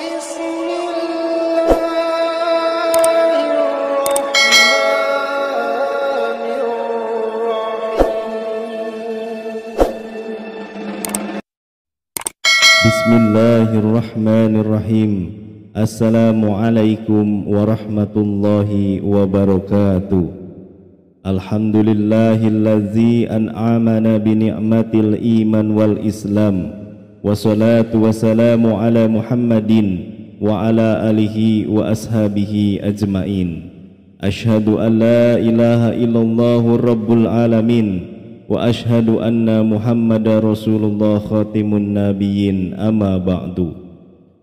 Bismillahirrahmanirrahim. Assalamualaikum warahmatullahi wabarakatuh. Alhamdulillahillazi an'amana bini'matil iman wal islam. Wassalatu wassalamu ala Muhammadin wa ala alihi wa ashabihi ajmain. Ashhadu an la ilaha illallahu rabbul alamin wa ashhadu anna Muhammadar Rasulullah khatimun nabiyyin, amma ba'du.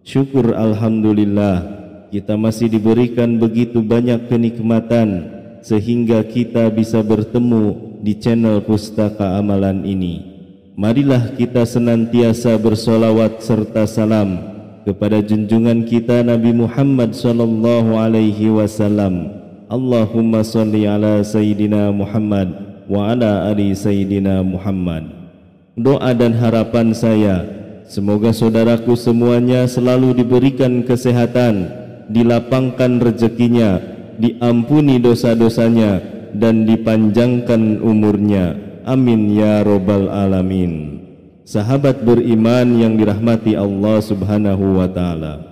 Syukur alhamdulillah, kita masih diberikan begitu banyak kenikmatan sehingga kita bisa bertemu di channel Pustaka Amalan ini. Marilah kita senantiasa bersolawat serta salam kepada junjungan kita Nabi Muhammad sallallahu alaihi wasallam. Allahumma sholli ala Sayyidina Muhammad wa ala ali Sayyidina Muhammad. Doa dan harapan saya, semoga saudaraku semuanya selalu diberikan kesehatan, dilapangkan rezekinya, diampuni dosa-dosanya, dan dipanjangkan umurnya. Amin ya robbal alamin. Sahabat beriman yang dirahmati Allah subhanahu wa ta'ala,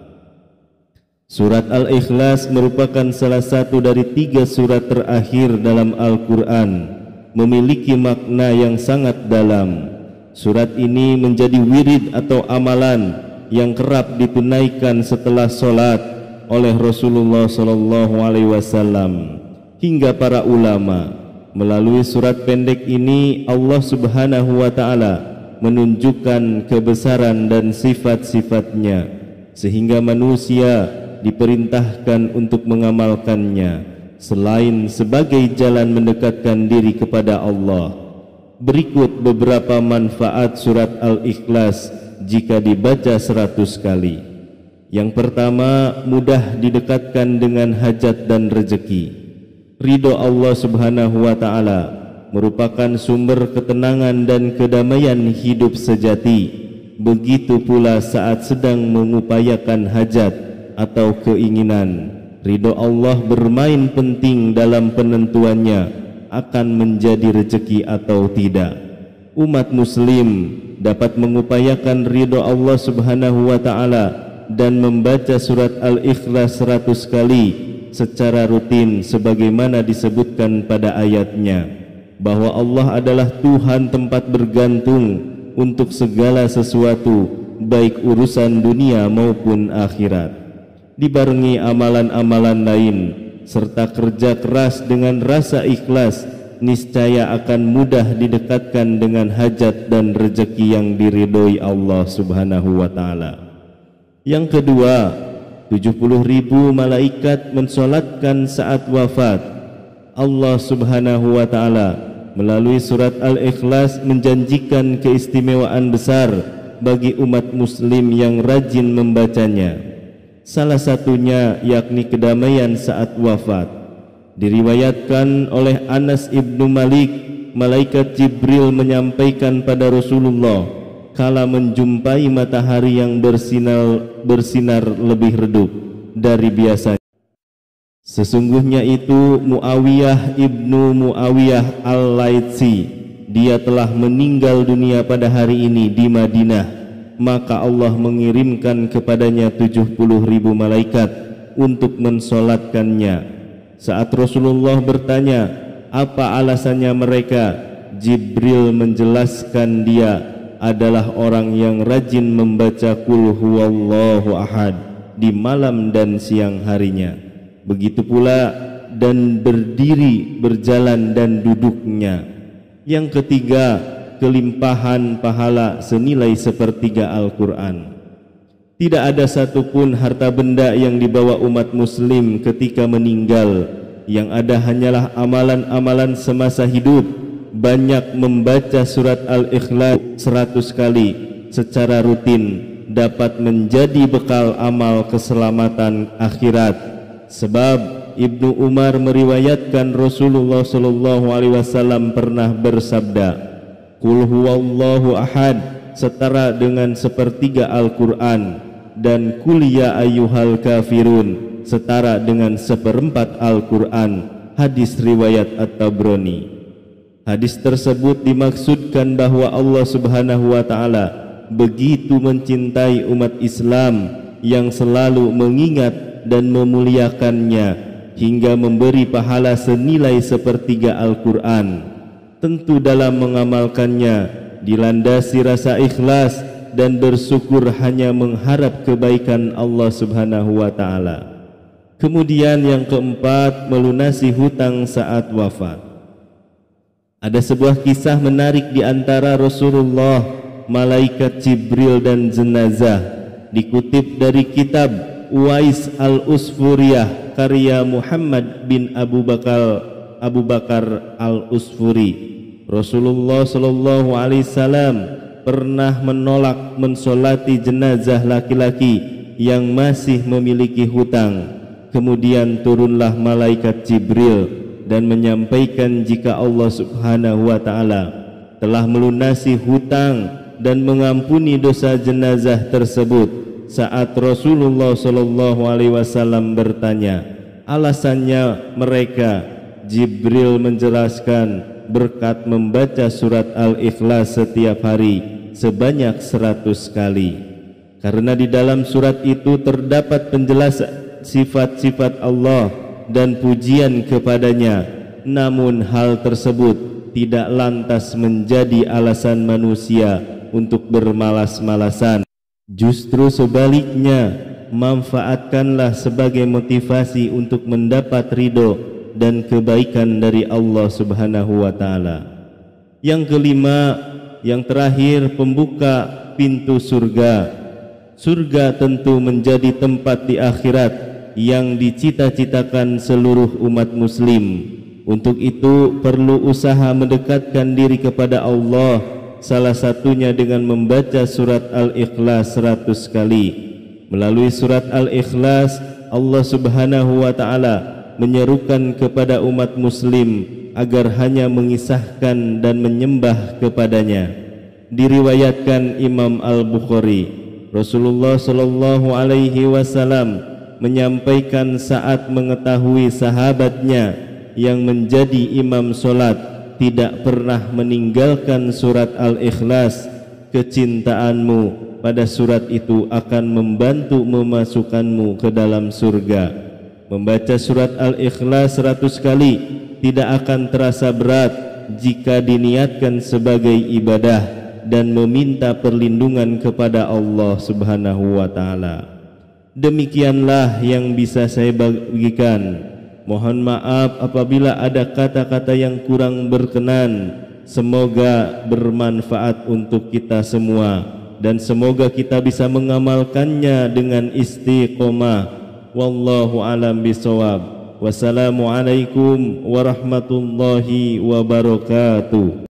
surat Al-Ikhlas merupakan salah satu dari 3 surat terakhir dalam Al-Quran, memiliki makna yang sangat dalam. Surat ini menjadi wirid atau amalan yang kerap ditunaikan setelah sholat oleh Rasulullah SAW hingga para ulama. Melalui surat pendek ini Allah subhanahu wa ta'ala menunjukkan kebesaran dan sifat-sifatnya, sehingga manusia diperintahkan untuk mengamalkannya selain sebagai jalan mendekatkan diri kepada Allah. Berikut beberapa manfaat surat Al-Ikhlas jika dibaca 100 kali. Yang pertama, mudah didekatkan dengan hajat dan rezeki. Ridho Allah subhanahu wa ta'ala merupakan sumber ketenangan dan kedamaian hidup sejati. Begitu pula saat sedang mengupayakan hajat atau keinginan, ridho Allah bermain penting dalam penentuannya akan menjadi rezeki atau tidak. Umat muslim dapat mengupayakan ridho Allah subhanahu wa ta'ala dan membaca surat Al-Ikhlas 100 kali secara rutin sebagaimana disebutkan pada ayatnya, bahwa Allah adalah Tuhan tempat bergantung untuk segala sesuatu, baik urusan dunia maupun akhirat. Dibarengi amalan-amalan lain serta kerja keras dengan rasa ikhlas, niscaya akan mudah didekatkan dengan hajat dan rezeki yang diridhoi Allah subhanahu wa ta'ala. Yang kedua, 70.000 malaikat mensolatkan saat wafat. Allah subhanahu wa ta'ala melalui surat Al-Ikhlas menjanjikan keistimewaan besar bagi umat muslim yang rajin membacanya. Salah satunya yakni kedamaian saat wafat. Diriwayatkan oleh Anas ibnu Malik, malaikat Jibril menyampaikan pada Rasulullah kala menjumpai matahari yang bersinar lebih redup dari biasanya. Sesungguhnya itu Muawiyah ibnu Muawiyah al-Laitsi, dia telah meninggal dunia pada hari ini di Madinah. Maka Allah mengirimkan kepadanya 70.000 malaikat untuk mensolatkannya. Saat Rasulullah bertanya, apa alasannya mereka? Jibril menjelaskan dia adalah orang yang rajin membaca Qul huwallahu ahad di malam dan siang harinya. Begitu pula dan berdiri, berjalan dan duduknya. Yang ketiga, kelimpahan pahala senilai sepertiga Al-Quran. Tidak ada satupun harta benda yang dibawa umat muslim ketika meninggal. Yang ada hanyalah amalan-amalan semasa hidup. Banyak membaca surat Al-Ikhlas 100 kali secara rutin dapat menjadi bekal amal keselamatan akhirat. Sebab Ibnu Umar meriwayatkan Rasulullah SAW pernah bersabda, Qul huwallahu ahad setara dengan sepertiga Al-Quran, dan Qul ya ayyuhal kafirun setara dengan 1/4 Al-Quran. Hadis riwayat At-Tabrani. Hadis tersebut dimaksudkan bahwa Allah Subhanahu wa Ta'ala begitu mencintai umat Islam yang selalu mengingat dan memuliakannya hingga memberi pahala senilai 1/3 Al-Quran. Tentu dalam mengamalkannya dilandasi rasa ikhlas dan bersyukur hanya mengharap kebaikan Allah Subhanahu wa Ta'ala. Kemudian yang keempat, melunasi hutang saat wafat. Ada sebuah kisah menarik di antara Rasulullah, malaikat Jibril dan jenazah. Dikutip dari kitab Uwais Al-Usfuriyah karya Muhammad bin Abu Bakar Al-Usfuri. Rasulullah sallallahu alaihi wasallam pernah menolak mensolati jenazah laki-laki yang masih memiliki hutang. Kemudian turunlah malaikat Jibril dan menyampaikan jika Allah Subhanahu wa Ta'ala telah melunasi hutang dan mengampuni dosa jenazah tersebut. Saat Rasulullah sallallahu alaihi wasallam bertanya alasannya mereka, Jibril menjelaskan berkat membaca surat Al-Ikhlas setiap hari sebanyak 100 kali. Karena di dalam surat itu terdapat penjelasan sifat-sifat Allah dan pujian kepadanya, namun hal tersebut tidak lantas menjadi alasan manusia untuk bermalas-malasan. Justru sebaliknya, manfaatkanlah sebagai motivasi untuk mendapat ridho dan kebaikan dari Allah Subhanahu wa Ta'ala. Yang kelima, yang terakhir, pembuka pintu surga. Surga tentu menjadi tempat di akhirat yang dicita-citakan seluruh umat muslim. Untuk itu perlu usaha mendekatkan diri kepada Allah, salah satunya dengan membaca surat Al-Ikhlas 100 kali. Melalui surat Al-Ikhlas, Allah Subhanahu wa Ta'ala menyerukan kepada umat muslim agar hanya mengisahkan dan menyembah kepadanya. Diriwayatkan Imam Al-Bukhari, Rasulullah sallallahu alaihi wasallam menyampaikan saat mengetahui sahabatnya yang menjadi imam solat tidak pernah meninggalkan surat Al-Ikhlas, kecintaanmu pada surat itu akan membantu memasukkanmu ke dalam surga. Membaca surat Al-Ikhlas 100 kali tidak akan terasa berat jika diniatkan sebagai ibadah dan meminta perlindungan kepada Allah Subhanahu wa Ta'ala. Demikianlah yang bisa saya bagikan. Mohon maaf apabila ada kata-kata yang kurang berkenan. Semoga bermanfaat untuk kita semua dan semoga kita bisa mengamalkannya dengan istiqomah. Wallahu alam bisawab. Wassalamualaikum warahmatullahi wabarakatuh.